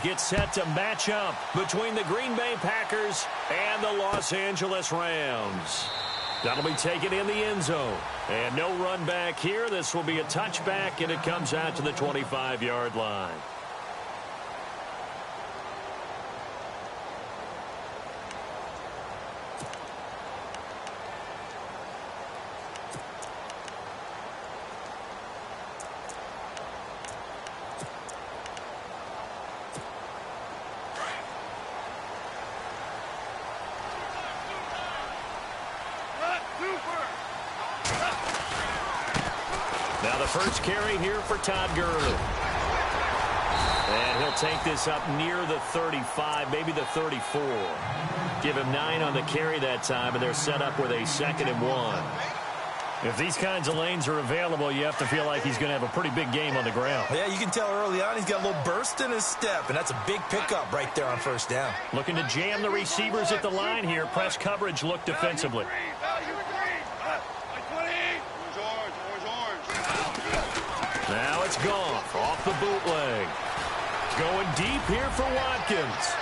get set to match up between the Green Bay Packers and the Los Angeles Rams. That'll be taken in the end zone. And no run back here. This will be a touchback, and it comes out to the 25-yard line. Now the first carry here for Todd Gurley. And he'll take this up near the 35, maybe the 34. Give him 9 on the carry that time, and they're set up with a 2nd and 1. If these kinds of lanes are available, you have to feel like he's going to have a pretty big game on the ground. Yeah, you can tell early on he's got a little burst in his step, and that's a big pickup right there on first down. Looking to jam the receivers at the line here. Press coverage look defensively. Now it's Goff off the bootleg. Going deep here for Watkins.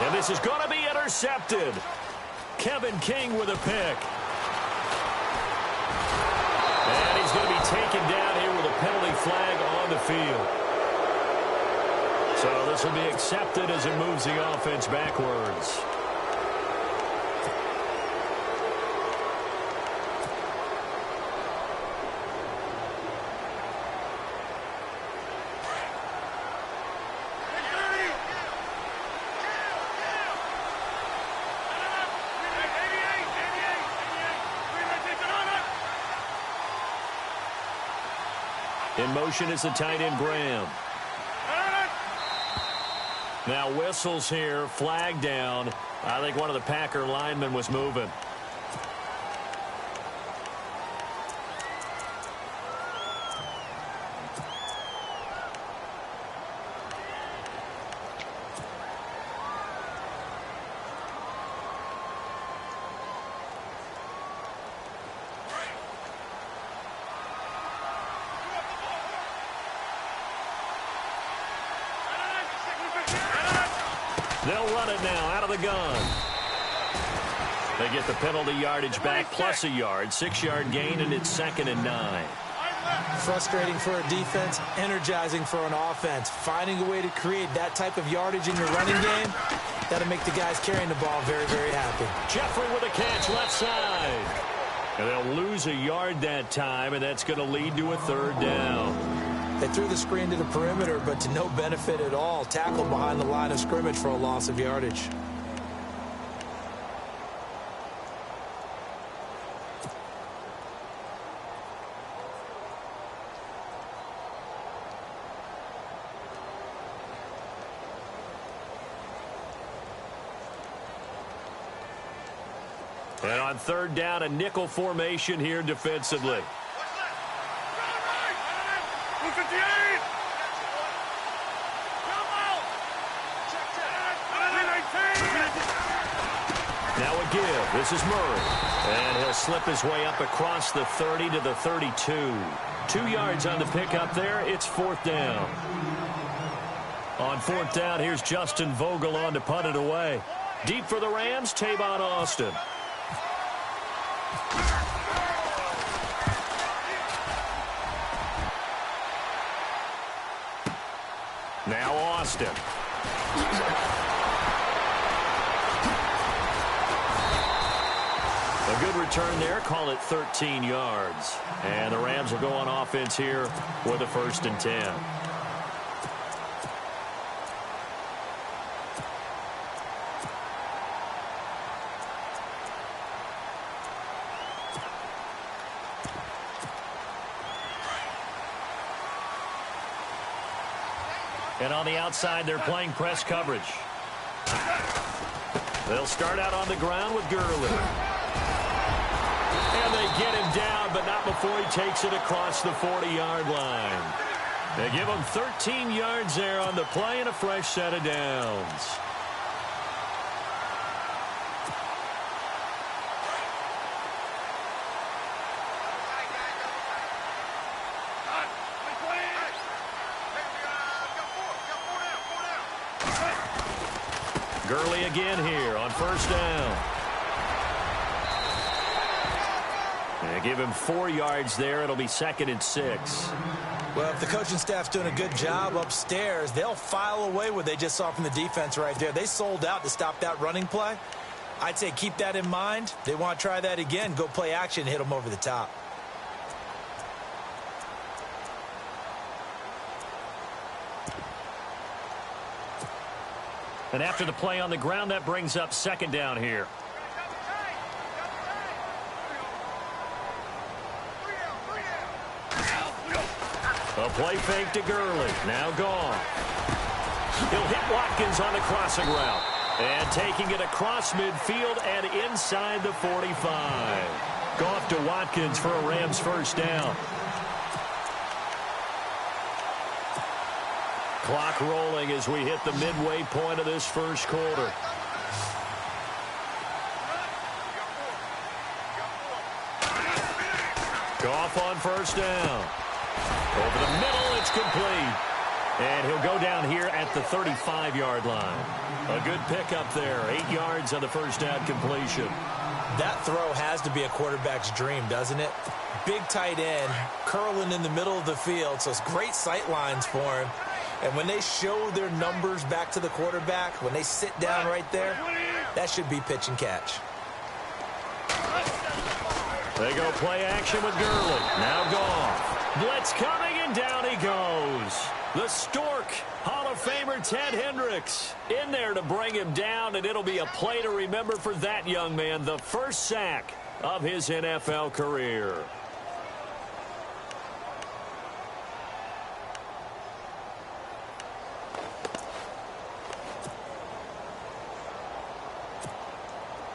And this is going to be intercepted. Kevin King with a pick. And he's going to be taken down here with a penalty flag on the field. So this will be accepted as it moves the offense backwards. In motion is the tight end, Graham. Now whistles here, flag down. I think one of the Packer linemen was moving. They'll run it now out of the gun. They get the penalty yardage back plus a yard. 6-yard gain, and it's 2nd and 9. Frustrating for a defense, energizing for an offense. Finding a way to create that type of yardage in your running game, that'll make the guys carrying the ball very, very happy. Jeffrey with a catch left side. And they'll lose a yard that time, and that's going to lead to a 3rd down. They threw the screen to the perimeter, but to no benefit at all. Tackled behind the line of scrimmage for a loss of yardage. And on 3rd down, a nickel formation here defensively. Now a give. This is Murray. And he'll slip his way up across the 30 to the 32. 2 yards on the pickup there. It's 4th down. On 4th down, here's Justin Vogel on to punt it away. Deep for the Rams, Tavon Austin. Now Austin. A good return there. Call it 13 yards. And the Rams will go on offense here with a 1st and 10. And on the outside, they're playing press coverage. They'll start out on the ground with Gurley. And they get him down, but not before he takes it across the 40-yard line. They give him 13 yards there on the play and a fresh set of downs. Gurley again here on first down. And give him 4 yards there. It'll be 2nd and 6. Well, if the coaching staff's doing a good job upstairs, they'll file away what they just saw from the defense right there. They sold out to stop that running play. I'd say keep that in mind. They want to try that again. Go play action, hit them over the top. And after the play on the ground, that brings up 2nd down here. A play fake to Gurley. Now gone. He'll hit Watkins on the crossing route. And taking it across midfield and inside the 45. Goff to Watkins for a Rams first down. Clock rolling as we hit the midway point of this first quarter. Goff on first down. Over the middle, it's complete. And he'll go down here at the 35-yard line. A good pickup there. 8 yards on the first down completion. That throw has to be a quarterback's dream, doesn't it? Big tight end, curling in the middle of the field, so it's great sight lines for him. And when they show their numbers back to the quarterback, when they sit down right there, that should be pitch and catch. They go play action with Gurley. Now Goff. Blitz coming, and down he goes. The Stork, Hall of Famer Ted Hendricks, in there to bring him down, and it'll be a play to remember for that young man. The first sack of his NFL career.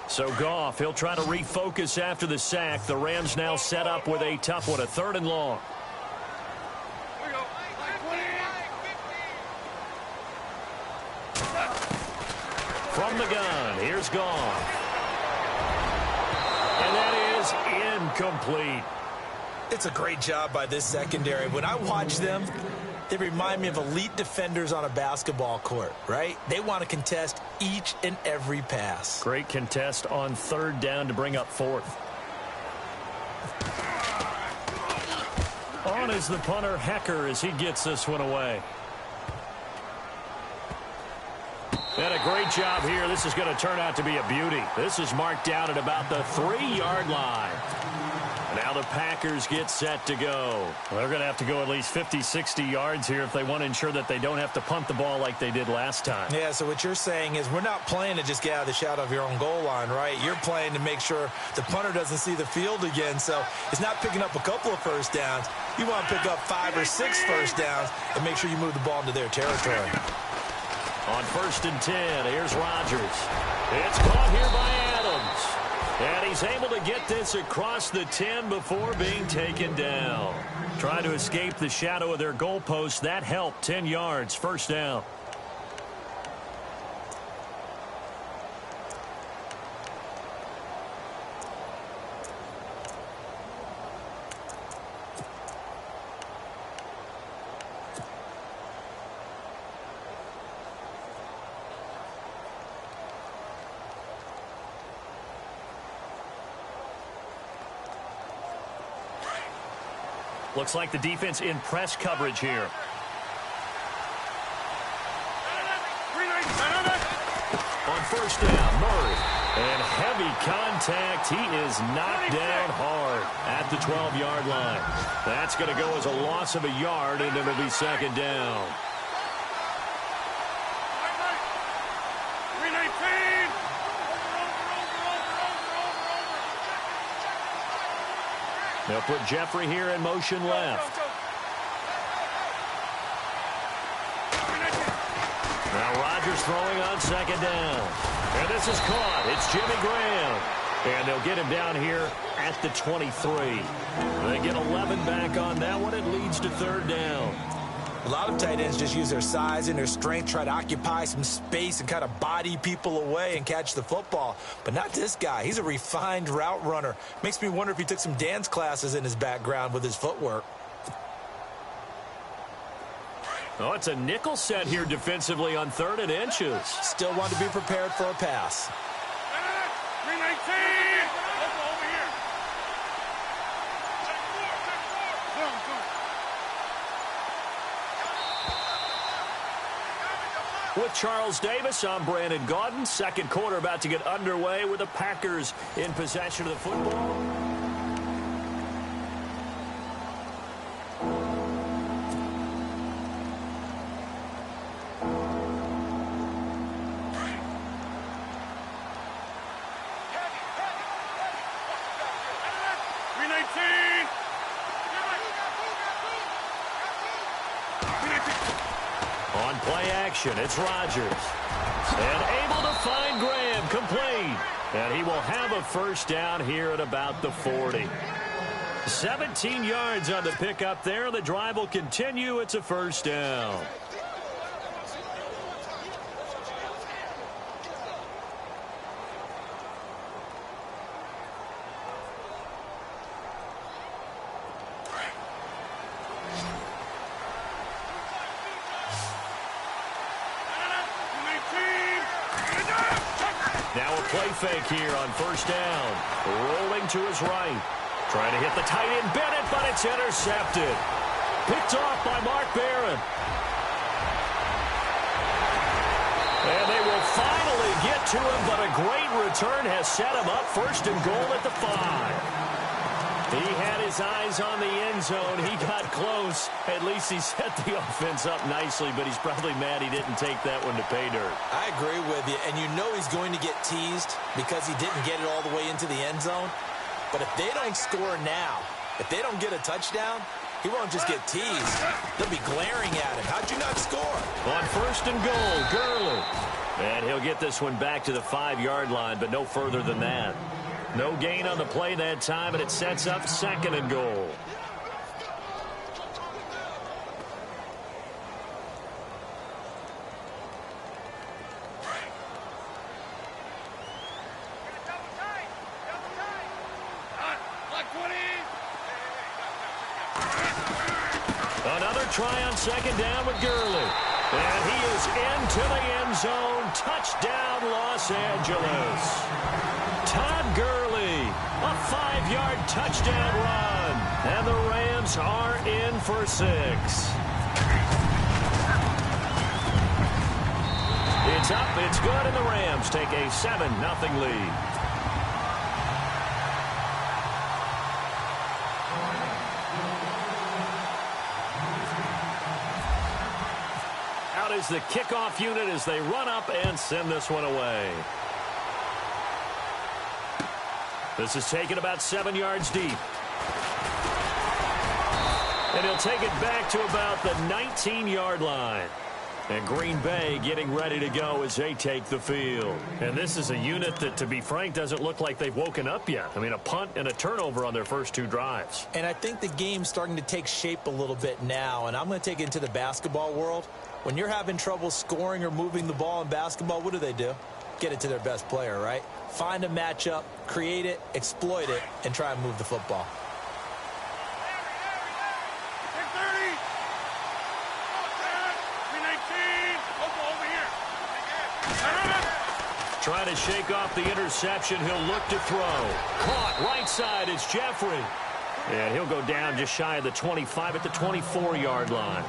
So Goff, he'll try to refocus after the sack. The Rams now set up with a tough one, a 3rd and long. From the gun, here's Goff. And that is incomplete. It's a great job by this secondary. When I watch them, they remind me of elite defenders on a basketball court, right? They want to contest each and every pass. Great contest on 3rd down to bring up 4th. On is the punter, Hecker, as he gets this one away. And a great job here. This is going to turn out to be a beauty. This is marked out at about the 3-yard line. Now the Packers get set to go. Well, they're going to have to go at least 50, 60 yards here if they want to ensure that they don't have to punt the ball like they did last time. Yeah, so what you're saying is we're not playing to just get out of the shadow of your own goal line, right? You're playing to make sure the punter doesn't see the field again. So it's not picking up a couple of first downs. You want to pick up 5 or 6 first downs and make sure you move the ball into their territory. On 1st and 10, here's Rodgers. It's caught here by Adams. And he's able to get this across the 10 before being taken down. Trying to escape the shadow of their goalpost. That helped. 10 yards, first down. Looks like the defense in press coverage here. On first down, Murray. And heavy contact. He is knocked down hard at the 12-yard line. That's going to go as a loss of a yard, and it'll be 2nd down. They'll put Jeffrey here in motion left. Now Rodgers throwing on 2nd down. And this is caught. It's Jimmy Graham. And they'll get him down here at the 23. They get 11 back on that one. It leads to 3rd down. A lot of tight ends just use their size and their strength, try to occupy some space and kind of body people away and catch the football. But not this guy. He's a refined route runner. Makes me wonder if he took some dance classes in his background with his footwork. Oh, it's a nickel set here defensively on 3rd and inches. Still want to be prepared for a pass. 319. With Charles Davis, I'm Brandon Gaudin. Second quarter about to get underway with the Packers in possession of the football. On play action, it's Rodgers. And able to find Graham, complete. And he will have a first down here at about the 40. 17 yards on the pickup there. The drive will continue. It's a first down. Now a play fake here on first down. Rolling to his right. Trying to hit the tight end Bennett, but it's intercepted. Picked off by Mark Barron. And they will finally get to him, but a great return has set him up. First and goal at the 5. He had his eyes on the end zone. He got close. At least he set the offense up nicely, but he's probably mad he didn't take that one to pay dirt. I agree with you, and you know he's going to get teased because he didn't get it all the way into the end zone. But if they don't score now, if they don't get a touchdown, he won't just get teased. They'll be glaring at him. How'd you not score? On first and goal, Gurley. And he'll get this one back to the 5-yard line, but no further than that. No gain on the play that time, and it sets up second and goal. Another try on second down with Gurley. And he is into the end zone. Touchdown, Los Angeles. Todd Gurley, a 5-yard touchdown run. And the Rams are in for 6. It's up, it's good, and the Rams take a 7-0 lead. Out is the kickoff unit as they run up and send this one away. This is taken about 7 yards deep. And he'll take it back to about the 19-yard line. And Green Bay getting ready to go as they take the field. And this is a unit that, to be frank, doesn't look like they've woken up yet. I mean, a punt and a turnover on their first 2 drives. And I think the game's starting to take shape a little bit now. And I'm going to take it into the basketball world. When you're having trouble scoring or moving the ball in basketball, what do? Get it to their best player, right? Find a matchup, create it, exploit it, and try and move the football. Trying to shake off the interception. He'll look to throw. Caught right side. It's Jeffrey. And he'll go down just shy of the 25 at the 24-yard line.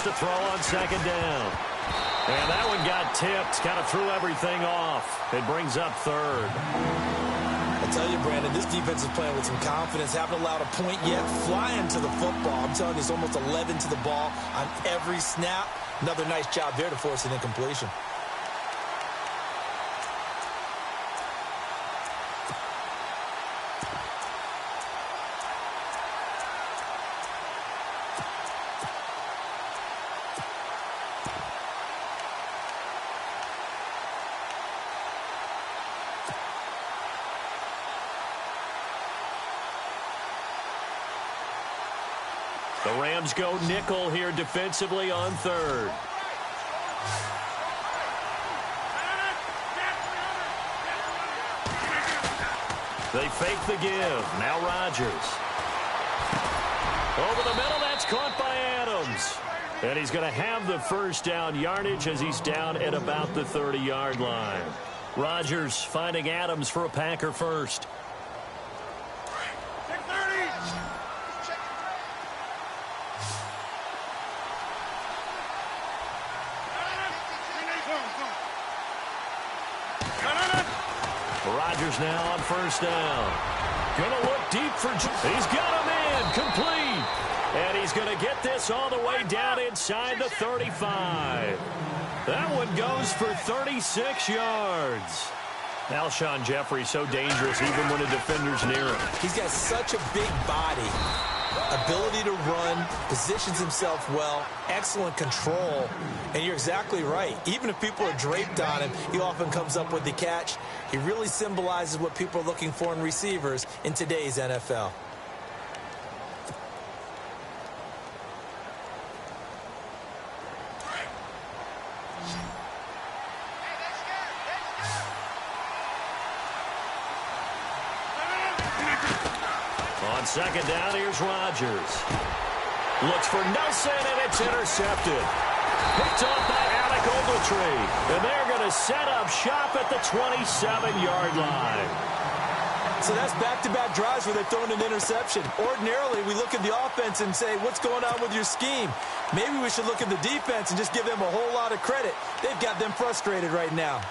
To throw on second down. And that one got tipped. Kind of threw everything off. It brings up third. I tell you, Brandon, this defense is playing with some confidence. Haven't allowed a point yet. Flying to the football. I'm telling you, it's almost 11 to the ball on every snap. Another nice job there to force an incompletion. The Rams go nickel here defensively on third. They fake the give. Now Rodgers. Over the middle, that's caught by Adams. And he's going to have the first down yardage as he's down at about the 30-yard line. Rodgers finding Adams for a Packer first. Rodgers now on first down. Gonna look deep for... He's got him in. Complete. And he's going to get this all the way down inside the 35. That one goes for 36 yards. Alshon Jeffrey so dangerous even when a defender's near him. He's got such a big body. Ability to run, positions himself well, excellent control. And you're exactly right. Even if people are draped on him, he often comes up with the catch. He really symbolizes what people are looking for in receivers in today's NFL. On second down, here's Rodgers. Looks for Nelson, and it's intercepted. Picked off by Alec Ogletree. And they're going to set up shop at the 27-yard line. So that's back-to-back drives where they've thrown an interception. Ordinarily, we look at the offense and say, what's going on with your scheme? Maybe we should look at the defense and just give them a whole lot of credit. They've got them frustrated right now.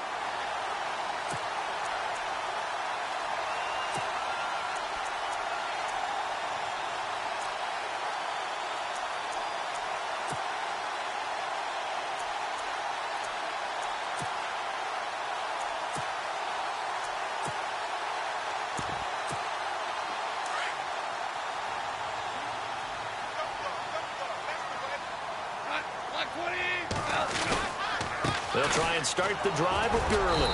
They'll try and start the drive with Gurley.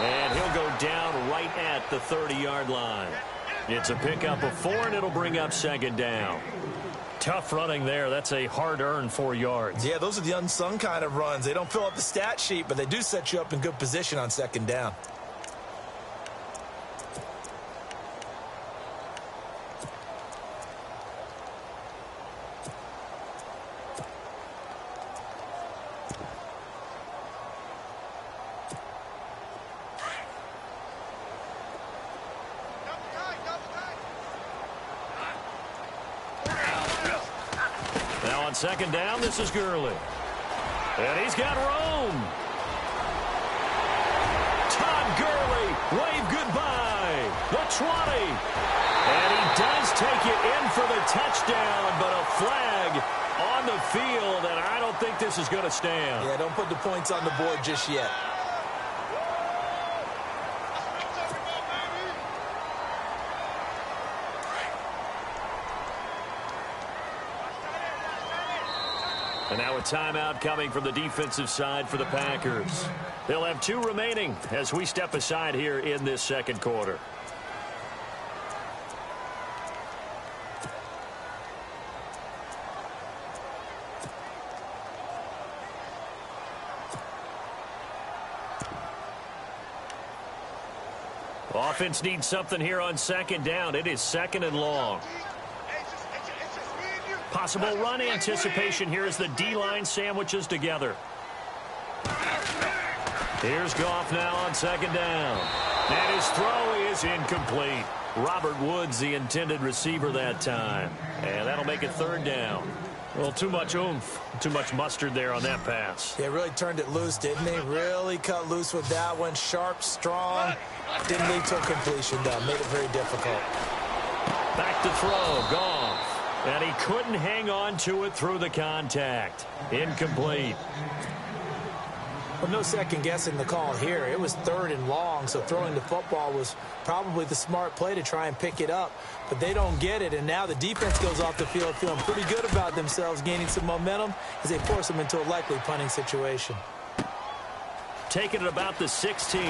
And he'll go down right at the 30-yard line. It's a pickup of 4, and it'll bring up second down. Tough running there. That's a hard-earned 4 yards. Yeah, those are the unsung kind of runs. They don't fill up the stat sheet, but they do set you up in good position on second down. Second down, this is Gurley. And he's got room. Todd Gurley, wave goodbye. The 20. And he does take it in for the touchdown, but a flag on the field, and I don't think this is going to stand. Yeah, don't put the points on the board just yet. And now a timeout coming from the defensive side for the Packers. They'll have 2 remaining as we step aside here in this second quarter. Offense needs something here on second down. It is second and long. Possible run anticipation here as the D-line sandwiches together. Here's Goff now on second down. And his throw is incomplete. Robert Woods, the intended receiver that time. And that'll make it third down. Well, too much oomph, too much mustard there on that pass. They really turned it loose, didn't they? Really cut loose with that one. Sharp, strong. Didn't lead to a completion, though. Made it very difficult. Back to throw. Goff. And he couldn't hang on to it through the contact. Incomplete. Well, no second guessing the call here. It was third and long, so throwing the football was probably the smart play to try and pick it up. But they don't get it, and now the defense goes off the field feeling pretty good about themselves, gaining some momentum as they force them into a likely punting situation. Taking it about the 16.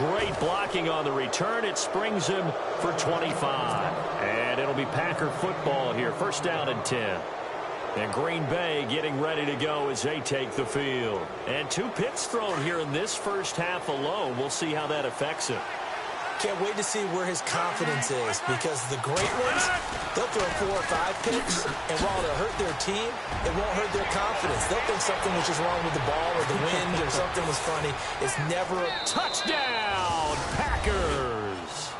great blocking on the return. It springs him for 25. And it'll be Packer football here. First down and 10. And Green Bay getting ready to go as they take the field. And 2 picks thrown here in this first half alone. We'll see how that affects him. Can't wait to see where his confidence is, because the great ones, they'll throw 4 or 5 picks, and while it'll hurt their team, it won't hurt their confidence. They'll think something was just wrong with the ball or the wind or something was funny. It's never a touchdown, Packers.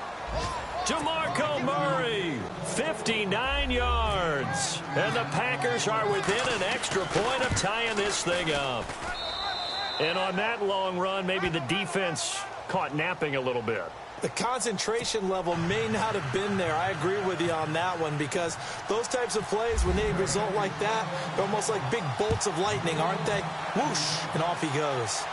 DeMarco Murray, 59 yards. And the Packers are within an extra point of tying this thing up. And on that long run, maybe the defense caught napping a little bit. The concentration level may not have been there. I agree with you on that one, because those types of plays, when they result like that, they're almost like big bolts of lightning, aren't they? Whoosh, and off he goes.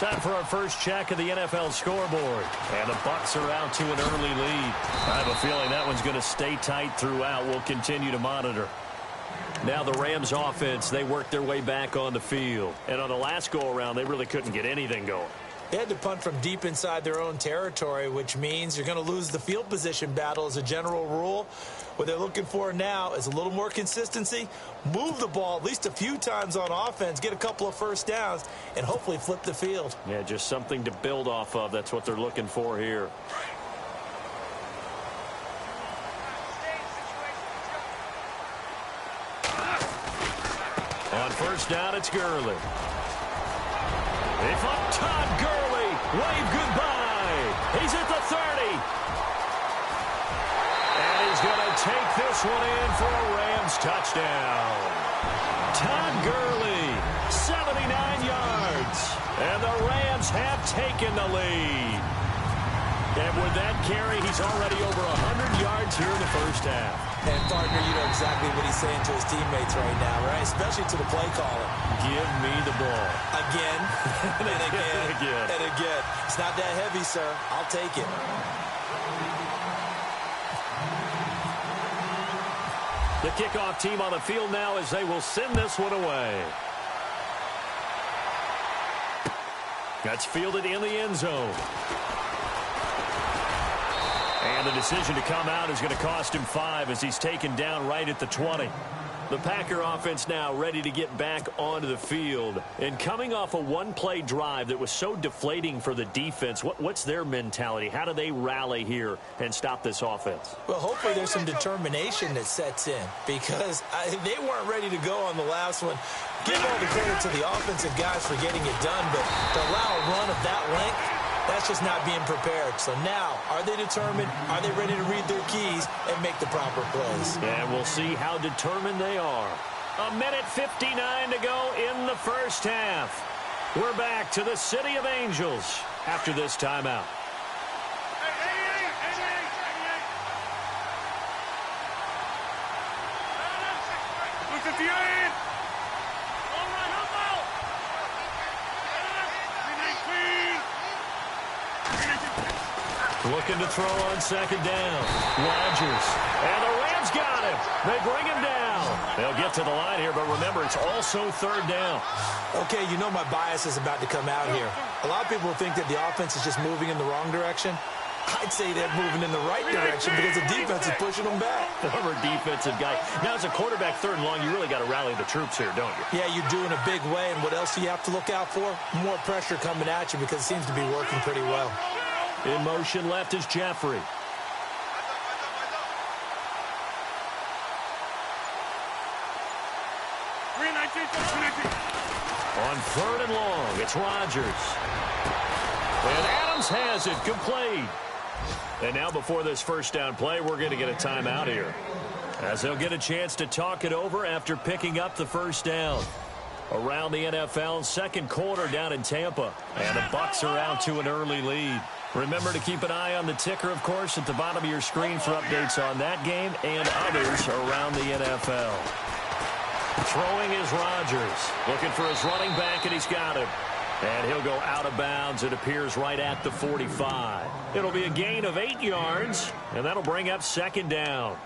Time for our first check of the NFL scoreboard. And the Bucs are out to an early lead. I have a feeling that one's going to stay tight throughout. We'll continue to monitor. Now the Rams offense, they worked their way back on the field. And on the last go-around, they really couldn't get anything going. They had to punt from deep inside their own territory, which means you're going to lose the field position battle as a general rule. What they're looking for now is a little more consistency, move the ball at least a few times on offense, get a couple of first downs, and hopefully flip the field. Yeah, just something to build off of. That's what they're looking for here. On first down, it's Gurley. They fought Todd Gurley. Wave goodbye. He's at the 30. And he's going to take this one in for a Rams touchdown. Todd Gurley, 79 yards. And the Rams have taken the lead. And with that carry, he's already over 100 yards here in the first half. And, partner, you know exactly what he's saying to his teammates right now, right? Especially to the play caller. Give me the ball. Again, and again, again. and again. It's not that heavy, sir. I'll take it. The kickoff team on the field now as they will send this one away. That's fielded in the end zone. And the decision to come out is going to cost him 5 as he's taken down right at the 20. The Packer offense now ready to get back onto the field. And coming off a one-play drive that was so deflating for the defense, what's their mentality? How do they rally here and stop this offense? Well, hopefully there's some determination that sets in, because they weren't ready to go on the last one. Give all the credit to the offensive guys for getting it done, but to allow a run of that length, that's just not being prepared. So now, are they determined? Are they ready to read their keys and make the proper plays? And we'll see how determined they are. 1:59 to go in the first half. We're back to the City of Angels after this timeout. Looking to throw on second down. Rodgers. And the Rams got him. They bring him down. They'll get to the line here, but remember, it's also third down. Okay, you know my bias is about to come out here. A lot of people think that the offense is just moving in the wrong direction. I'd say they're moving in the right direction because the defense is pushing them back. Former defensive guy. Now, as a quarterback, third and long, you really got to rally the troops here, don't you? Yeah, you do in a big way. And what else do you have to look out for? More pressure coming at you, because it seems to be working pretty well. In motion left is Jeffrey. On third and long, it's Rodgers. And Adams has it, complete. And now before this first down play, we're going to get a timeout here, as they'll get a chance to talk it over after picking up the first down. Around the NFL, second quarter down in Tampa. And the Bucs are out to an early lead. Remember to keep an eye on the ticker, of course, at the bottom of your screen for updates on that game and others around the NFL. Throwing is Rodgers. Looking for his running back, and he's got him. And he'll go out of bounds. It appears right at the 45. It'll be a gain of 8 yards, and that'll bring up second down.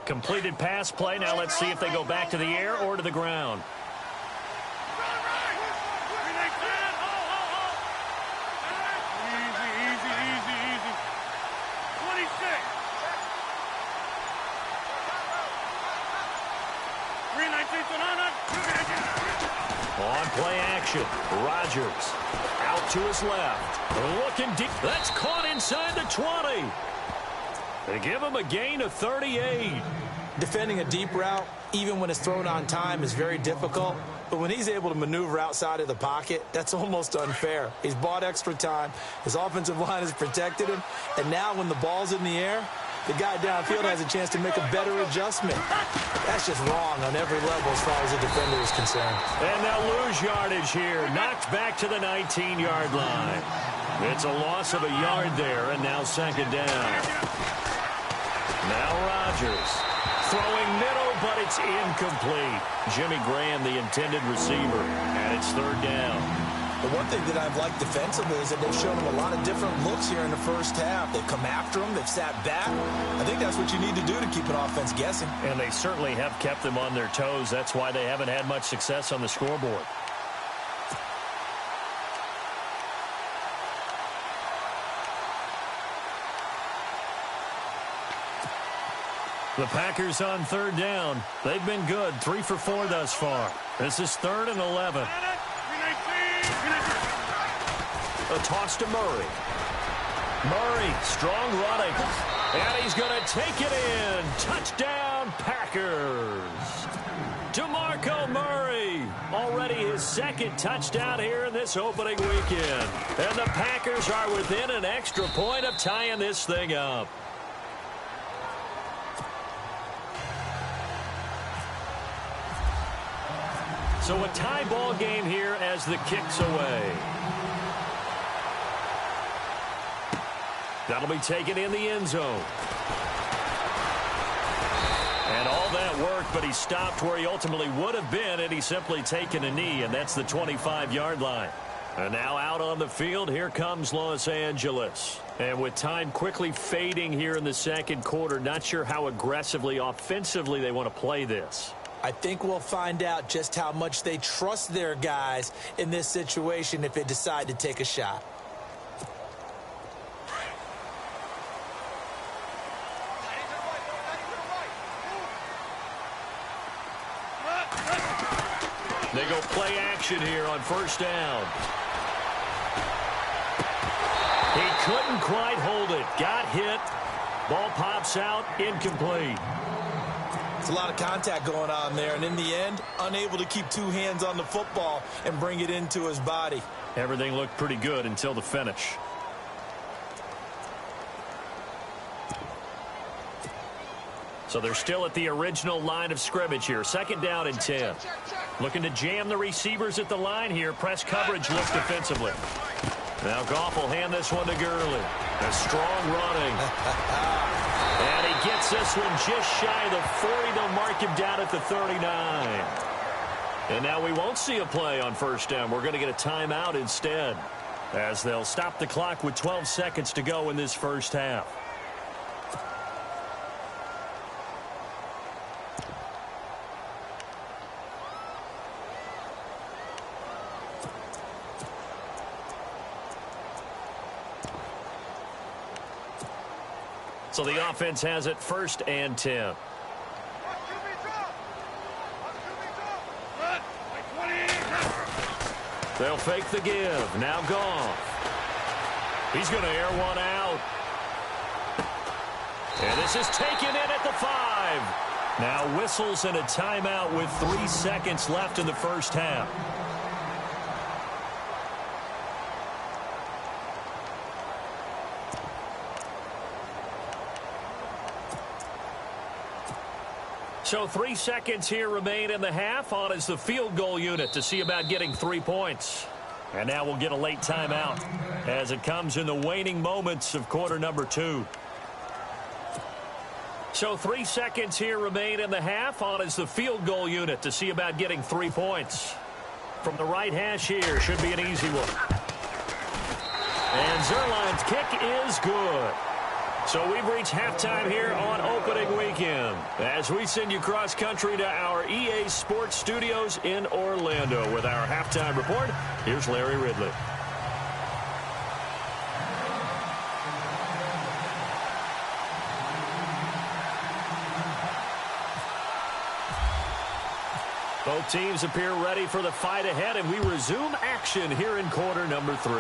Completed pass play. Now let's see if they go back to the air or to the ground. On play action, Rodgers out to his left, looking deep. That's caught inside the 20. They give him a gain of 38. Defending a deep route, even when it's thrown on time, is very difficult. But when he's able to maneuver outside of the pocket, that's almost unfair. He's bought extra time. His offensive line has protected him. And now when the ball's in the air, the guy downfield has a chance to make a better adjustment. That's just wrong on every level as far as the defender is concerned. And they'll lose yardage here. Knocked back to the 19-yard line. It's a loss of a yard there, and now second down. Now Rodgers throwing middle, but it's incomplete. Jimmy Graham, the intended receiver, and it's third down. The one thing that I've liked defensively is that they've shown him a lot of different looks here in the first half. They've come after him. They've sat back. I think that's what you need to do to keep an offense guessing. And they certainly have kept them on their toes. That's why they haven't had much success on the scoreboard. The Packers on third down. They've been good, 3 for 4 thus far. This is 3rd and 11. A toss to Murray. Murray, strong running. And he's going to take it in. Touchdown, Packers. DeMarco Murray. Already his second touchdown here in this opening weekend. And the Packers are within an extra point of tying this thing up. So a tie ball game here as the kick's away. That'll be taken in the end zone. And all that work, but he stopped where he ultimately would have been had he simply taken a knee, and that's the 25-yard line. And now out on the field, here comes Los Angeles. And with time quickly fading here in the second quarter, not sure how aggressively, offensively they want to play this. I think we'll find out just how much they trust their guys in this situation if they decide to take a shot. They go play action here on first down. He couldn't quite hold it. Got hit. Ball pops out. Incomplete. It's a lot of contact going on there, and in the end, unable to keep two hands on the football and bring it into his body. Everything looked pretty good until the finish. So they're still at the original line of scrimmage here. Second down and 10. Looking to jam the receivers at the line here. Press coverage looks defensively. Now Goff will hand this one to Gurley. A strong running. And he gets this one just shy of the 40. They'll mark him down at the 39. And now we won't see a play on first down. We're going to get a timeout instead, as they'll stop the clock with 12 seconds to go in this first half. So the offense has it first and 10. They'll fake the give. Now Goff. He's going to air one out. And this is taken in at the 5. Now whistles and a timeout with 3 seconds left in the first half. So 3 seconds here remain in the half. On is the field goal unit to see about getting 3 points. And now we'll get a late timeout as it comes in the waning moments of quarter number 2. So 3 seconds here remain in the half. On is the field goal unit to see about getting 3 points. From the right hash here, should be an easy one. And Zerline's kick is good. So we've reached halftime here on opening week. weekend as we send you cross-country to our EA Sports Studios in Orlando with our halftime report. Here's Larry Ridley. Both teams appear ready for the fight ahead, and we resume action here in quarter number 3.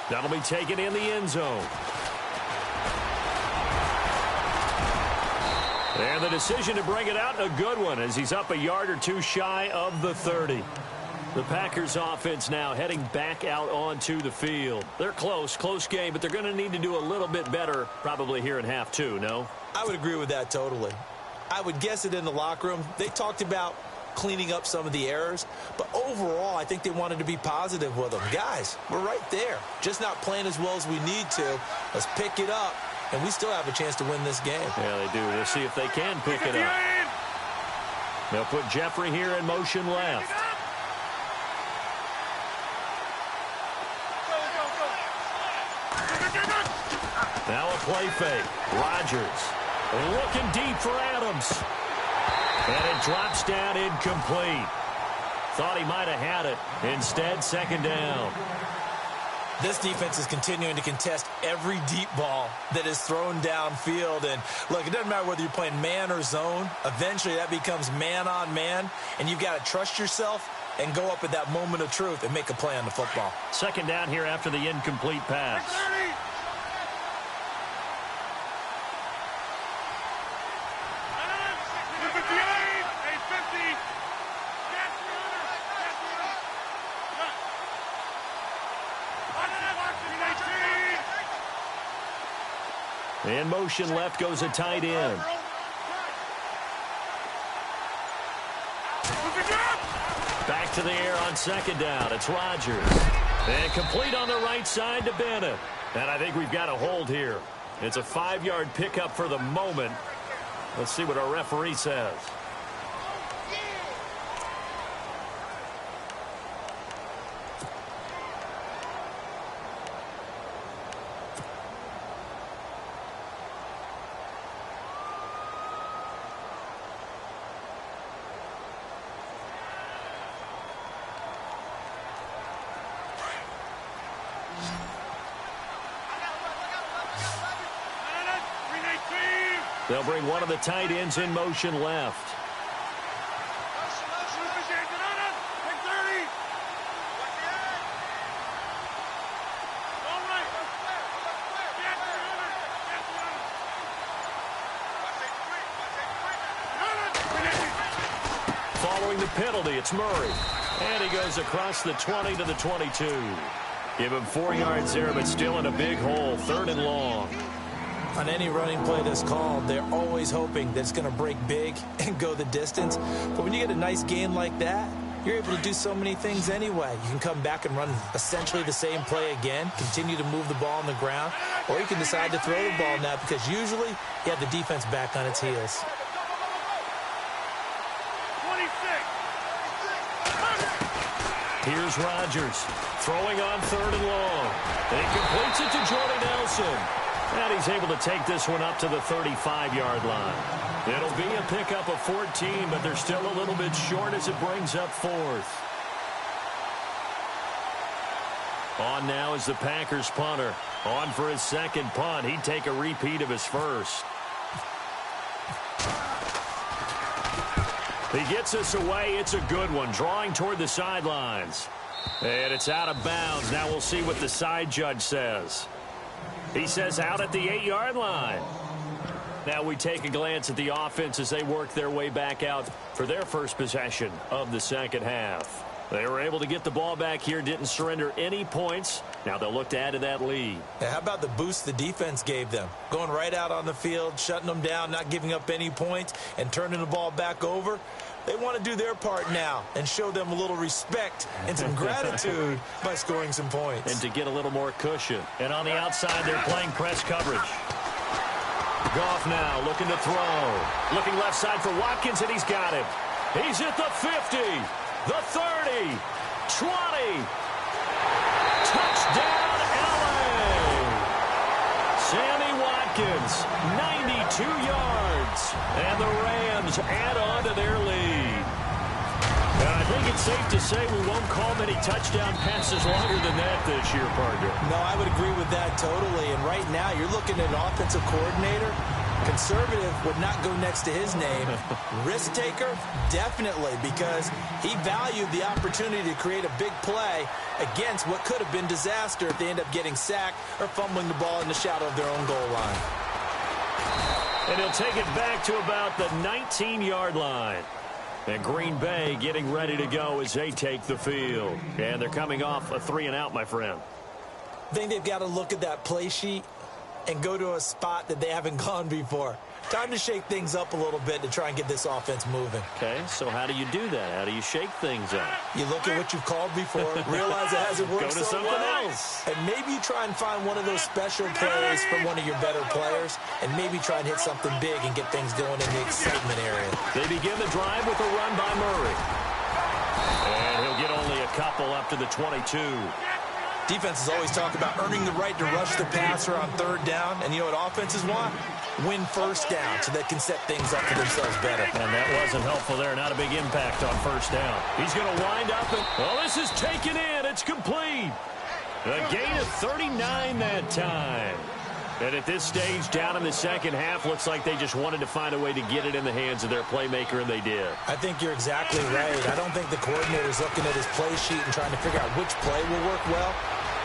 That'll be taken in the end zone. And the decision to bring it out, a good one, as he's up a yard or two shy of the 30. The Packers offense now heading back out onto the field. They're close game, but they're going to need to do a little bit better probably here in half 2, no? I would agree with that totally. I would guess it in the locker room. They talked about cleaning up some of the errors, but overall, I think they wanted to be positive with them. Guys, we're right there. Just not playing as well as we need to. Let's pick it up, and we still have a chance to win this game. Yeah, they do. We'll see if they can pick it up. They'll put Jeffrey here in motion left. Now a play fake. Rodgers looking deep for Adams. And it drops down incomplete. Thought he might have had it. Instead, second down. This defense is continuing to contest every deep ball that is thrown downfield. And, look, it doesn't matter whether you're playing man or zone. Eventually, that becomes man on man. And you've got to trust yourself and go up at that moment of truth and make a play on the football. Second down here after the incomplete pass. In motion left goes a tight end. Back to the air on second down. It's Rodgers. And complete on the right side to Bennett. And I think we've got a hold here. It's a 5-yard pickup for the moment. Let's see what our referee says. They'll bring one of the tight ends in motion left. Following the penalty, it's Murray. And he goes across the 20 to the 22. Give him 4 yards there, but still in a big hole, 3rd and long. On any running play that's called, they're always hoping that it's going to break big and go the distance. But when you get a nice gain like that, you're able to do so many things anyway. You can come back and run essentially the same play again, continue to move the ball on the ground, or you can decide to throw the ball now because usually you have the defense back on its heels. Here's Rodgers throwing on 3rd and long. And he completes it to Jordy Nelson. And he's able to take this one up to the 35-yard line. It'll be a pickup of 14, but they're still a little bit short as it brings up 4th. On now is the Packers punter. On for his second punt. He'd take a repeat of his first. He gets us away. It's a good one. Drawing toward the sidelines. And it's out of bounds. Now we'll see what the side judge says. He says out at the 8-yard line. Now we take a glance at the offense as they work their way back out for their first possession of the second half. They were able to get the ball back here, didn't surrender any points. Now they'll look to add to that lead. Yeah, how about the boost the defense gave them? Going right out on the field, shutting them down, not giving up any points, and turning the ball back over. They want to do their part now and show them a little respect and some gratitude by scoring some points. And to get a little more cushion. And on the outside, they're playing press coverage. Goff now looking to throw. Looking left side for Watkins, and he's got him. He's at the 50, the 30, 20. Touchdown, L.A. Sammy Watkins, 2 yards. And the Rams add on to their lead. Now, I think it's safe to say we won't call many touchdown passes longer than that this year, partner. No, I would agree with that totally. And right now, you're looking at an offensive coordinator. Conservative would not go next to his name. Risk taker, definitely, because he valued the opportunity to create a big play against what could have been disaster if they end up getting sacked or fumbling the ball in the shadow of their own goal line. And he'll take it back to about the 19-yard line. And Green Bay getting ready to go as they take the field. And they're coming off a 3-and-out, my friend. I think they've got to look at that play sheet and go to a spot that they haven't gone before. Time to shake things up a little bit to try and get this offense moving. Okay, so how do you do that? How do you shake things up? You look at what you've called before, realize it hasn't worked Go to something else. And maybe you try and find one of those special plays from one of your better players, and maybe try and hit something big and get things going in the excitement area. They begin the drive with a run by Murray. And he'll get only a couple up to the 22. Defenses always talk about earning the right to rush the passer on third down. And you know what offenses want? Win first down so they can set things up for themselves better. And that wasn't helpful there. Not a big impact on first down. He's going to wind up and, well, this is taken in. It's complete. A gain of 39 that time. And at this stage, down in the second half, looks like they just wanted to find a way to get it in the hands of their playmaker, and they did. I think you're exactly right. I don't think the coordinator's looking at his play sheet and trying to figure out which play will work well.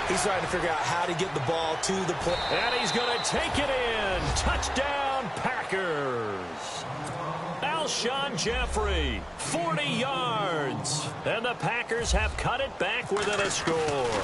He's trying to figure out how to get the ball to the play. And he's going to take it in. Touchdown, Packers. Alshon Jeffrey, 40 yards. And the Packers have cut it back within a score.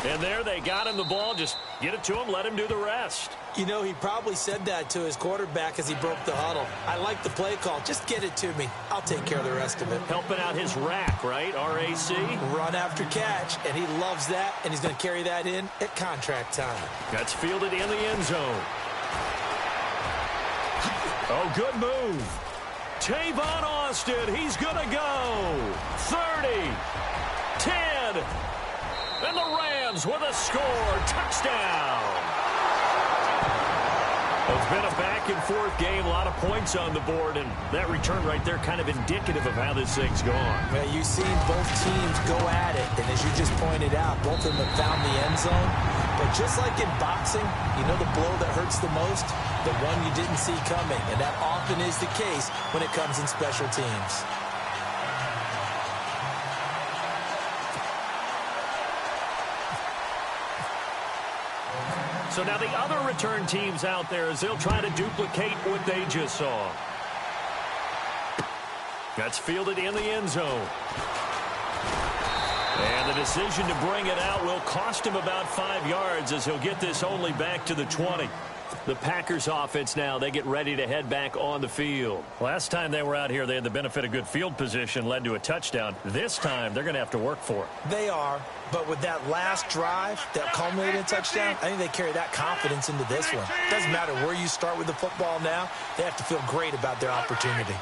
And there they got him the ball. Just get it to him, let him do the rest. You know, he probably said that to his quarterback as he broke the huddle. I like the play call. Just get it to me. I'll take care of the rest of it. Helping out his rack, right? R-A-C? Run after catch, and he loves that, and he's going to carry that in at contract time. That's fielded in the end zone. Oh, good move. Tavon Austin, he's going to go. 30, 10, and the Rams with a score. Touchdown. It's been a back-and-forth game, a lot of points on the board, and that return right there kind of indicative of how this thing's gone. Well, you've seen both teams go at it, and as you just pointed out, both of them have found the end zone. But just like in boxing, you know the blow that hurts the most? The one you didn't see coming, and that often is the case when it comes in special teams. So now the other return teams out there as they'll try to duplicate what they just saw. That's fielded in the end zone. And the decision to bring it out will cost him about 5 yards as he'll get this only back to the 20. The Packers offense now, they get ready to head back on the field. Last time they were out here, they had the benefit of good field position, led to a touchdown. This time, they're going to have to work for it. They are, but with that last drive that culminated in a touchdown, I think they carry that confidence into this one. Doesn't matter where you start with the football now, they have to feel great about their opportunity.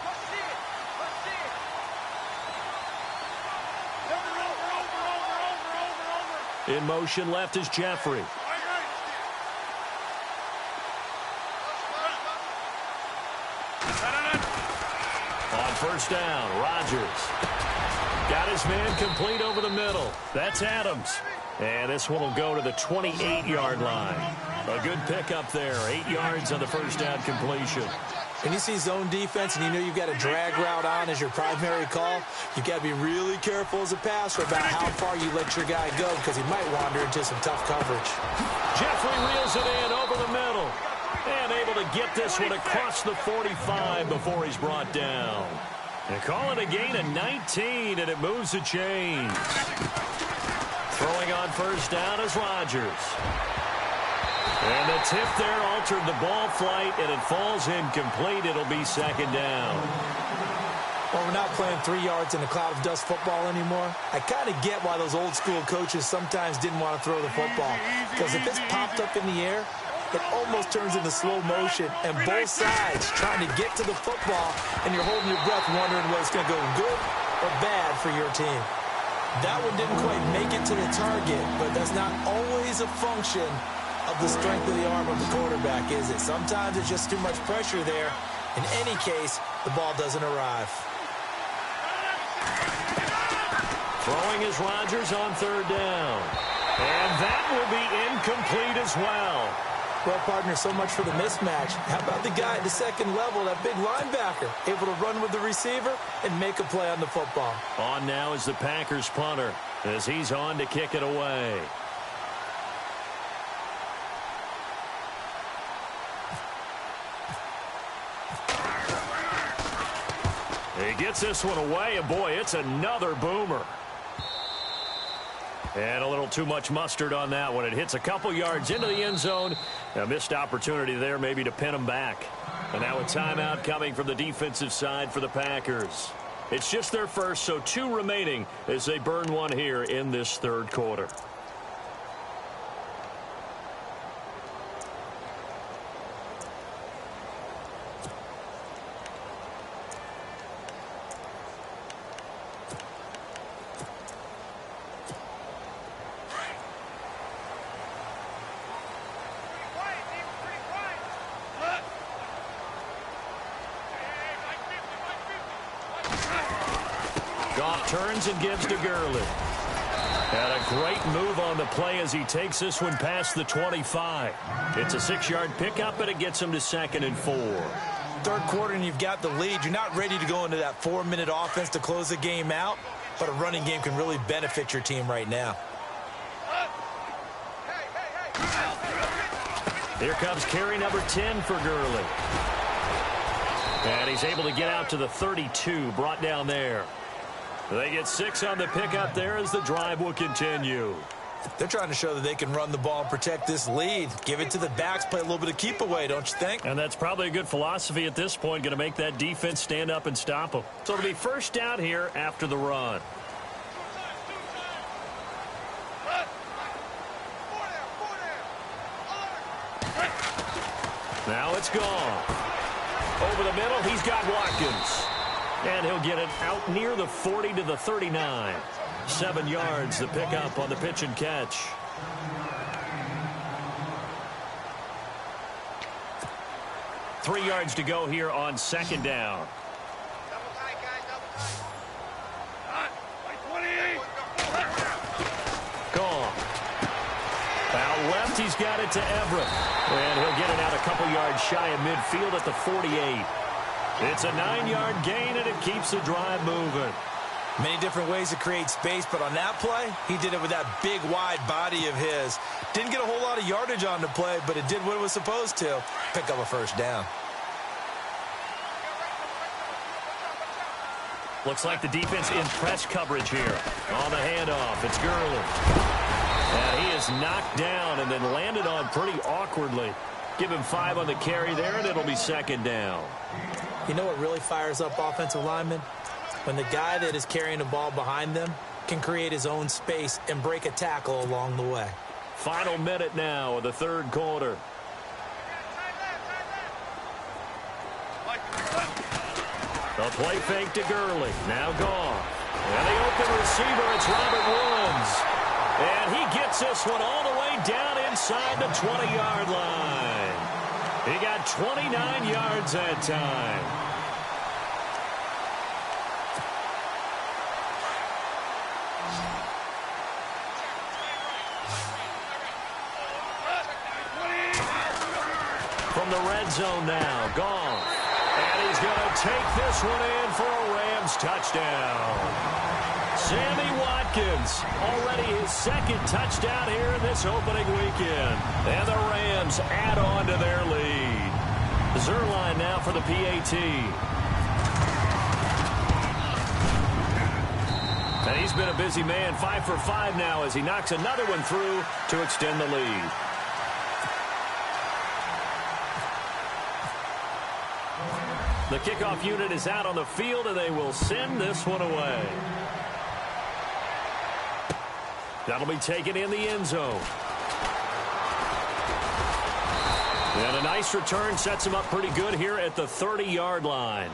In motion left is Jeffrey. On first down, Rodgers. Got his man complete over the middle. That's Adams. And this one will go to the 28-yard line. A good pickup there. 8 yards on the first down completion. When you see zone defense and you know you've got a drag route on as your primary call, you've got to be really careful as a passer about how far you let your guy go because he might wander into some tough coverage. Jeffrey reels it in over the middle. And able to get this one across the 45 before he's brought down. They call it a gain of 19, and it moves the chains. Throwing on first down is Rodgers. And the tip there altered the ball flight, and it falls incomplete. It'll be second down. Well, we're not playing 3 yards in a cloud of dust football anymore. I kind of get why those old school coaches sometimes didn't want to throw the football. Because if it's popped up in the air, it almost turns into slow motion, and both sides trying to get to the football, and you're holding your breath wondering whether it's going to go good or bad for your team. That one didn't quite make it to the target, but that's not always a function of the strength of the arm of the quarterback, is it? Sometimes it's just too much pressure there. In any case, the ball doesn't arrive. Throwing is Rodgers on third down. And that will be incomplete as well. Well, partner, so much for the mismatch. How about the guy at the second level, that big linebacker, able to run with the receiver and make a play on the football? On now is the Packers punter as he's on to kick it away. He gets this one away, and boy, it's another boomer. And a little too much mustard on that one. It hits a couple yards into the end zone. A missed opportunity there maybe to pin him back. And now a timeout coming from the defensive side for the Packers. It's just their first, so 2 remaining as they burn one here in this third quarter. Turns and gives to Gurley. And a great move on the play as he takes this one past the 25. It's a 6-yard pickup, but it gets him to 2nd and 4. Third quarter and you've got the lead. You're not ready to go into that 4-minute offense to close the game out, but a running game can really benefit your team right now. Here comes carry number 10 for Gurley. And he's able to get out to the 32, brought down there. They get 6 on the pickup there as the drive will continue. They're trying to show that they can run the ball and protect this lead. Give it to the backs, play a little bit of keep away, don't you think? And that's probably a good philosophy at this point, going to make that defense stand up and stop them. So it'll be first down here after the run. Now it's gone. Over the middle, he's got Watkins. And he'll get it out near the 40 to the 39. 7 yards, the pickup on the pitch and catch. Three yards to go here on 2nd down. Gone. Out left, he's got it to Everett. And he'll get it out a couple yards shy of midfield at the 48. It's a 9-yard gain, and it keeps the drive moving. Many different ways to create space, but on that play, he did it with that big, wide body of his. Didn't get a whole lot of yardage on the play, but it did what it was supposed to. Pick up a first down. Looks like the defense in press coverage here. On the handoff, it's Gurley. And he is knocked down and then landed on pretty awkwardly. Give him 5 on the carry there, and it'll be 2nd down. You know what really fires up offensive linemen? When the guy that is carrying the ball behind them can create his own space and break a tackle along the way. Final minute now of the third quarter. The play fake to Gurley. Now gone. And the open receiver, it's Robert Woods. And he gets this one all the way down inside the 20-yard line. He got 29 yards that time. From the red zone now, gone. And he's going to take this one in for a Rams touchdown. Sammy Watkins, already his 2nd touchdown here in this opening weekend. And the Rams add on to their lead. Zerline now for the PAT. And he's been a busy man, 5 for 5 now as he knocks another one through to extend the lead. The kickoff unit is out on the field, and they will send this one away. That'll be taken in the end zone. And a nice return sets him up pretty good here at the 30-yard line.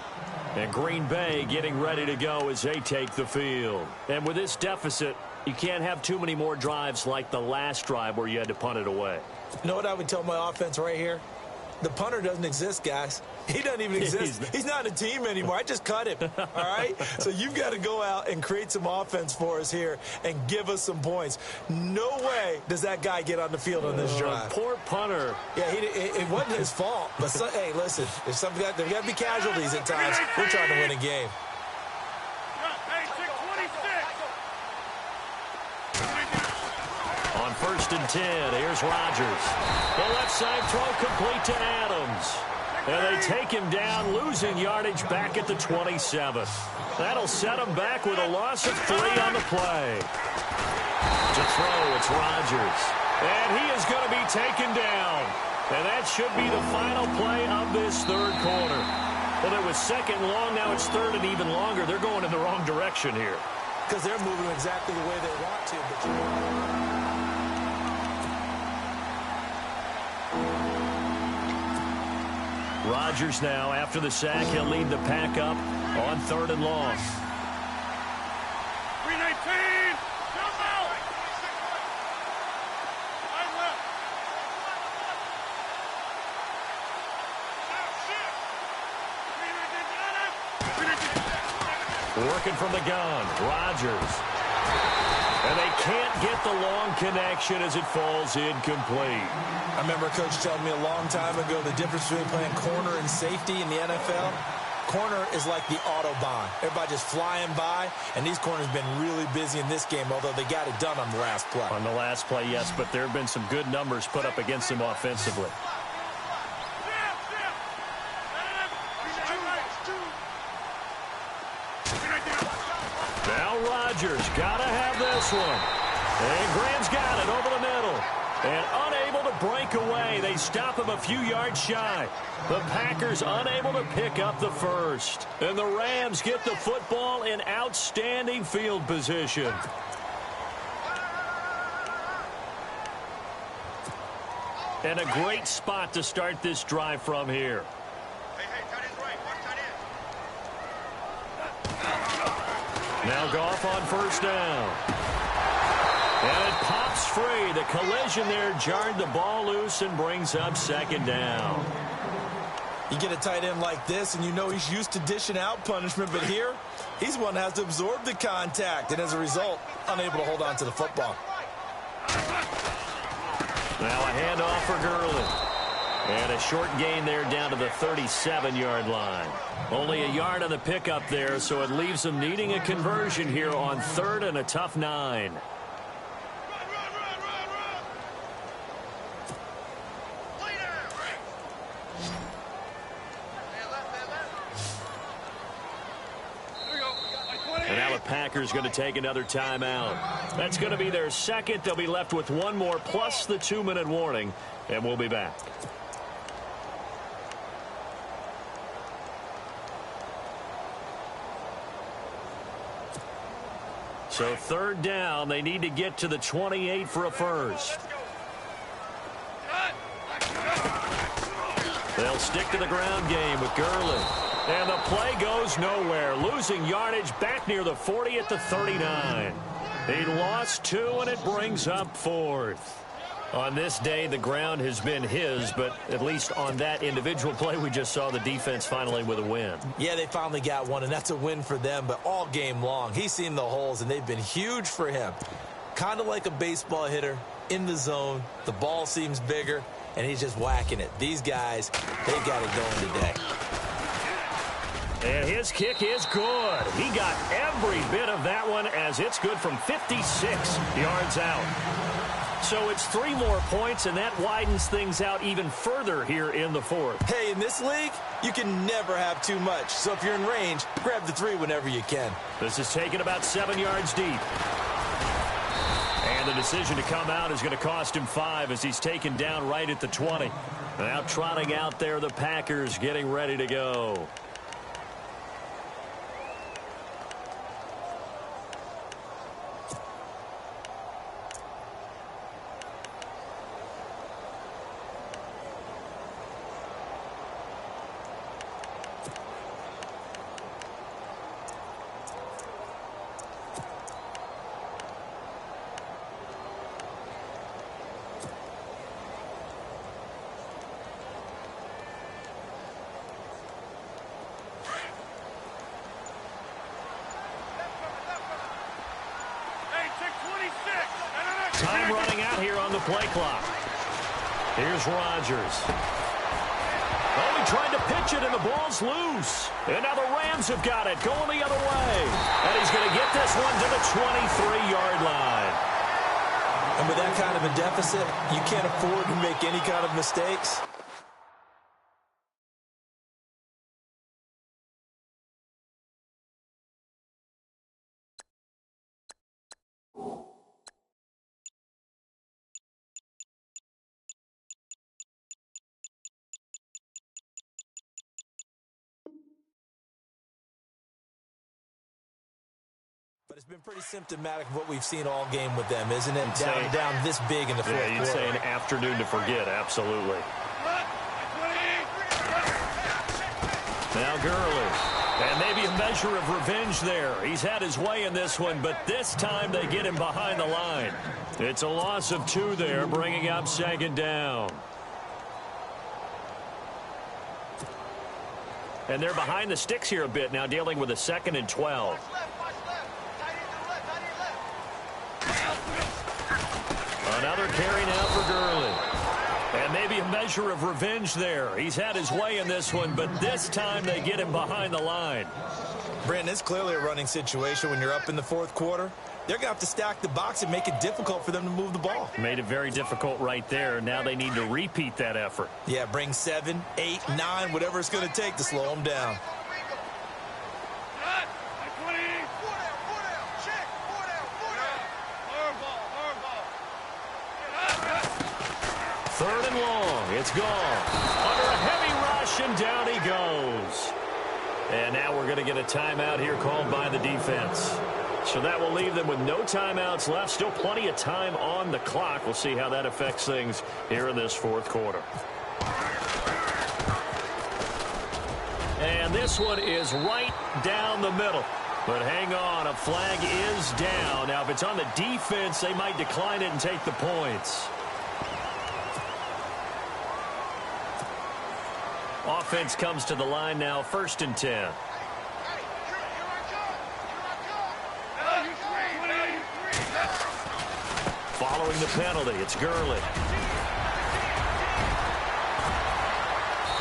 And Green Bay getting ready to go as they take the field. And with this deficit, you can't have too many more drives like the last drive where you had to punt it away. You know what I would tell my offense right here? The punter doesn't exist, guys. He doesn't even exist. He's not a team anymore. I just cut him, all right? So you've got to go out and create some offense for us here and give us some points. No way does that guy get on the field on this drive. Poor punter. Yeah, it wasn't his fault. But, hey, listen, there's got to be casualties at times. We're trying to win a game. On 1st and 10, here's Rodgers. The left side throw complete to Adams. And they take him down, losing yardage back at the 27. That'll set him back with a loss of 3 on the play. To throw, it's Rodgers. And he is going to be taken down. And that should be the final play of this third quarter. Well, it was second long, now it's third and even longer. They're going in the wrong direction here. Because they're moving exactly the way they want to. But Rodgers now, after the sack, he'll lead the pack up on 3rd and long. 319! Jump out! Right left. Working from the gun, Rodgers. And they can't get the long connection as it falls incomplete. I remember a coach telling me a long time ago the difference between playing corner and safety in the NFL. Corner is like the Autobahn. Everybody just flying by, and these corners have been really busy in this game, although they got it done on the last play. On the last play, yes, but there have been some good numbers put up against them offensively. Now Rodgers got to have this one. And Graham's got it over the middle. And unable to break away. They stop him a few yards shy. The Packers unable to pick up the first. And the Rams get the football in outstanding field position. And a great spot to start this drive from here. Now Goff on 1st down. And it pops free. The collision there jarred the ball loose and brings up 2nd down. You get a tight end like this, and you know he's used to dishing out punishment, but here, he's one that has to absorb the contact, and as a result, unable to hold on to the football. Now a handoff for Gurley. And a short gain there down to the 37-yard line. Only a yard on the pickup there, so it leaves them needing a conversion here on 3rd and a tough 9. And now the Packers going to take another timeout. That's going to be their second. They'll be left with one more plus the 2-minute warning, and we'll be back. So 3rd down, they need to get to the 28 for a first. They'll stick to the ground game with Gurley. And the play goes nowhere, losing yardage back near the 40 at the 39. He lost 2, and it brings up 4th. On this day, the ground has been his, but at least on that individual play, we just saw the defense finally with a win. Yeah, they finally got one, and that's a win for them, but all game long, he's seen the holes, and they've been huge for him. Kind of like a baseball hitter in the zone. The ball seems bigger, and he's just whacking it. These guys, they got it going today. And his kick is good. He got every bit of that one as it's good from 56 yards out. So it's 3 more points, and that widens things out even further here in the 4th. Hey, in this league, you can never have too much. So if you're in range, grab the 3 whenever you can. This is taken about 7 yards deep. And the decision to come out is going to cost him 5 as he's taken down right at the 20. Now trotting out there, the Packers getting ready to go. here on the play clock. Here's Rodgers. Oh, he tried to pitch it, and the ball's loose. And now the Rams have got it, going the other way. And he's going to get this one to the 23-yard line. And with that kind of a deficit, you can't afford to make any kind of mistakes. But it's been pretty symptomatic of what we've seen all game with them, isn't it? Down this big in the fourth quarter. You'd say an afternoon to forget, absolutely. Now Gurley. And maybe a measure of revenge there. He's had his way in this one, but this time they get him behind the line. It's a loss of 2 there, bringing up second down. And they're behind the sticks here a bit now, dealing with a 2nd and 12. Another carry now for Gurley. And maybe a measure of revenge there. He's had his way in this one, but this time they get him behind the line. Brandon, it's clearly a running situation when you're up in the fourth quarter. They're going to have to stack the box and make it difficult for them to move the ball. Made it very difficult right there. Now they need to repeat that effort. Yeah, bring 7, 8, 9, whatever it's going to take to slow them down. Third and long. It's gone. Under a heavy rush, and down he goes. And now we're going to get a timeout here called by the defense. So that will leave them with no timeouts left. Still plenty of time on the clock. We'll see how that affects things here in this fourth quarter. And this one is right down the middle. But hang on, a flag is down. Now, if it's on the defense, they might decline it and take the points. Offense comes to the line now, 1st and 10. Following the penalty, it's Gurley.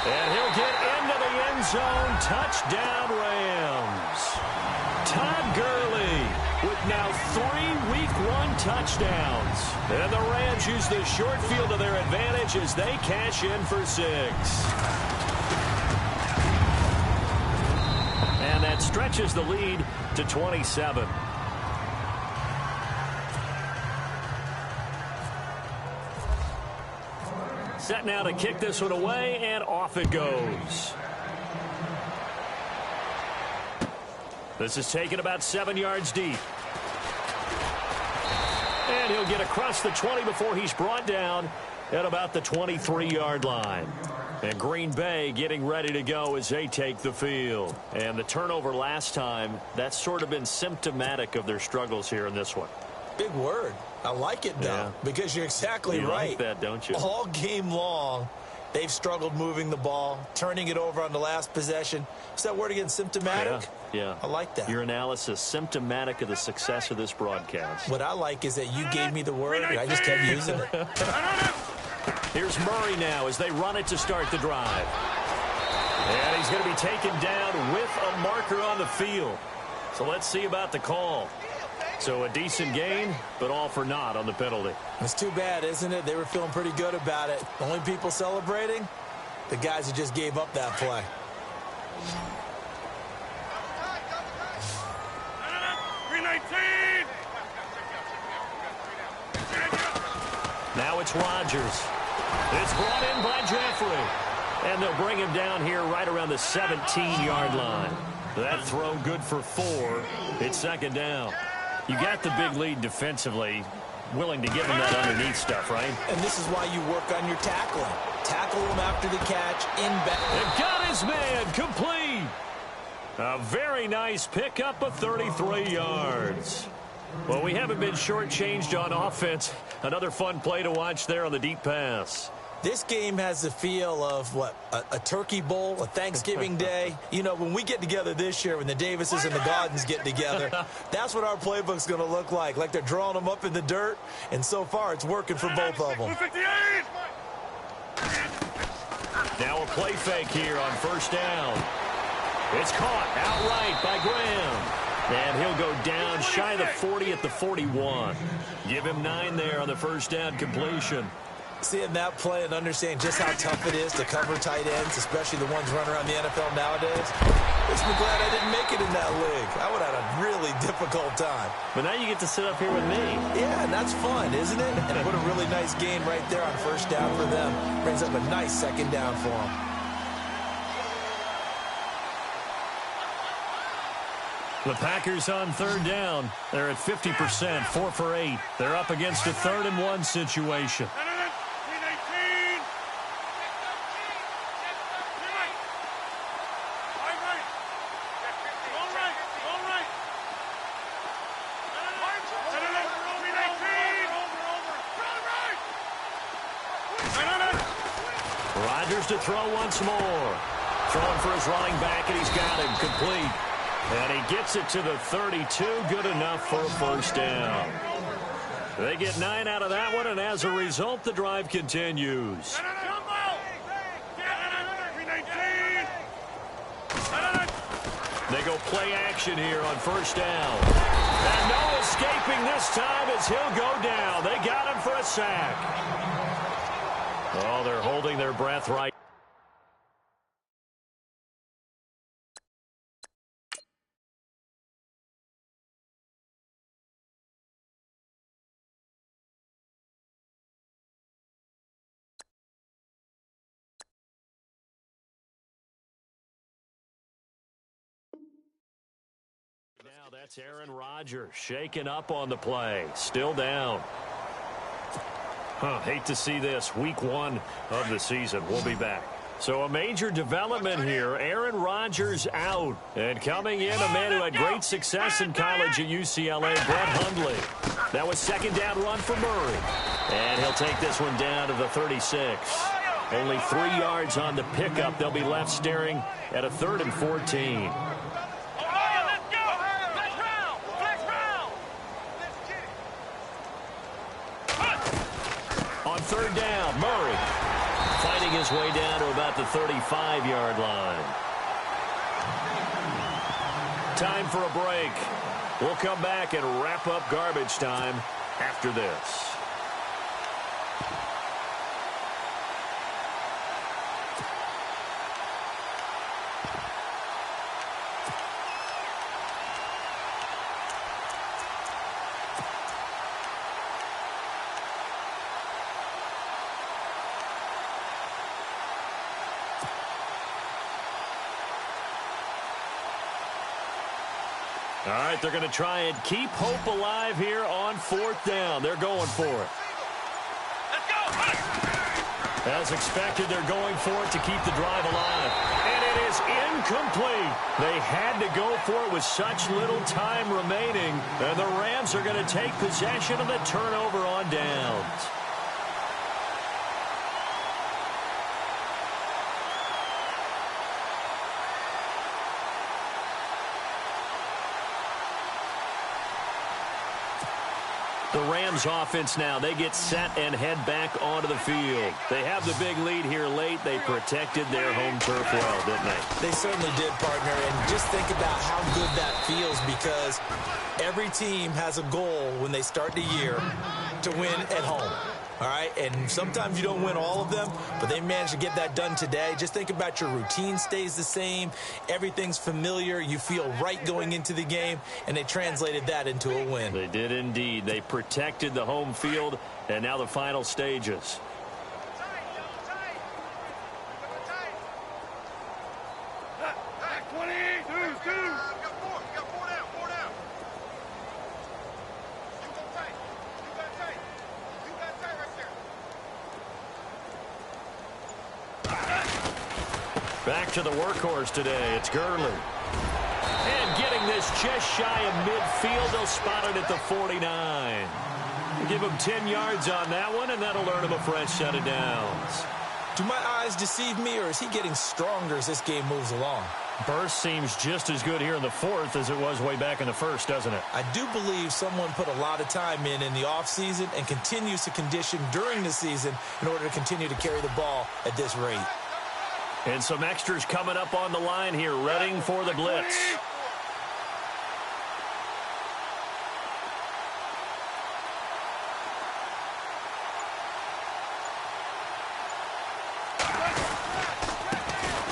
And he'll get into the end zone. Touchdown, Rams. Todd Gurley with now 3 Week 1 touchdowns. And the Rams use the short field to their advantage as they cash in for 6. And that stretches the lead to 27. Set now to kick this one away, and off it goes. This is taken about 7 yards deep. And he'll get across the 20 before he's brought down at about the 23-yard line. And Green Bay getting ready to go as they take the field. And the turnover last time, that's sort of been symptomatic of their struggles here in this one. Big word. I like it, though, because you're exactly right. You like that, don't you? All game long, they've struggled moving the ball, turning it over on the last possession. Is that word again, symptomatic? Yeah. I like that. Your analysis, symptomatic of the success of this broadcast. What I like is that you gave me the word, and I just kept using it. Here's Murray now as they run it to start the drive. And he's going to be taken down with a marker on the field. So let's see about the call. So a decent gain, but all for naught on the penalty. It's too bad, isn't it? They were feeling pretty good about it. The only people celebrating, the guys who just gave up that play. Now it's Rodgers. It's brought in by Jeffrey. And they'll bring him down here right around the 17-yard line. That throw good for 4. It's second down. You got the big lead defensively, willing to give him that underneath stuff, right? And this is why you work on your tackling. Tackle him after the catch, in back. And got his man complete. A very nice pickup of 33 yards. Well, we haven't been shortchanged on offense. Another fun play to watch there on the deep pass. This game has the feel of, what, a turkey bowl, a Thanksgiving day. You know, when we get together this year, when the Davises and the Gaudens get together, that's what our playbook's going to look like they're drawing them up in the dirt, and so far it's working for both of them. Now a play fake here on first down. It's caught outright by Graham. And he'll go down shy of the 40 at the 41. Give him 9 there on the first down completion. Seeing that play and understanding just how tough it is to cover tight ends, especially the ones running around the NFL nowadays, makes me glad I didn't make it in that league. I would have had a really difficult time. But now you get to sit up here with me. Yeah, and that's fun, isn't it? And what a really nice game right there on first down for them. Brings up a nice second down for them. The Packers on third down. They're at 50%, 4 for 8. They're up against a 3rd and 1 situation. Rodgers to throw once more. Throwing for his running back, and he's got him complete. And he gets it to the 32. Good enough for a first down. They get 9 out of that one, and as a result, the drive continues. They go play action here on first down. And no escaping this time as he'll go down. They got him for a sack. Oh, they're holding their breath right. Now that's Aaron Rodgers shaken up on the play. Still down. Hate to see this. Week 1 of the season. We'll be back. So a major development here. Aaron Rodgers out. And coming in, a man who had great success in college at UCLA, Brett Hundley. That was second down run for Murray. And he'll take this one down to the 36. Only 3 yards on the pickup. They'll be left staring at a 3rd and 14. On third down, Murray fighting his way down to about the 35-yard line. Time for a break. We'll come back and wrap up garbage time after this. All right, they're going to try and keep hope alive here on 4th down. They're going for it. Let's go. As expected, they're going for it to keep the drive alive. And it is incomplete. They had to go for it with such little time remaining. And the Rams are going to take possession of the turnover on downs. The Rams offense now, they get set and head back onto the field. They have the big lead here late. They protected their home turf well, didn't they? They certainly did, partner. And just think about how good that feels, because every team has a goal when they start the year to win at home. All right, and sometimes you don't win all of them, but they managed to get that done today. Just think about your routine stays the same. Everything's familiar. You feel right going into the game, and they translated that into a win. They did indeed. They protected the home field, and now the final stages. Back to the workhorse today. It's Gurley. And getting this just shy of midfield. They'll spot it at the 49. Give him 10 yards on that one, and that'll earn him a fresh set of downs. Do my eyes deceive me, or is he getting stronger as this game moves along? Burst seems just as good here in the fourth as it was way back in the first, doesn't it? I do believe someone put a lot of time in the offseason and continues to condition during the season in order to continue to carry the ball at this rate. And some extras coming up on the line here, readying for the blitz.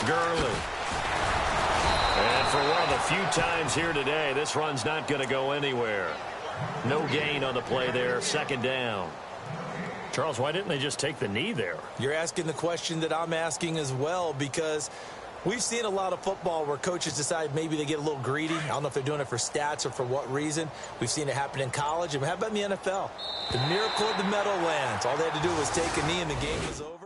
Gurley. And for one of the few times here today, this run's not going to go anywhere. No gain on the play there, second down. Charles, why didn't they just take the knee there? You're asking the question that I'm asking as well, because we've seen a lot of football where coaches decide maybe they get a little greedy. I don't know if they're doing it for stats or for what reason. We've seen it happen in college. And how about in the NFL? The miracle of the Meadowlands. All they had to do was take a knee and the game was over.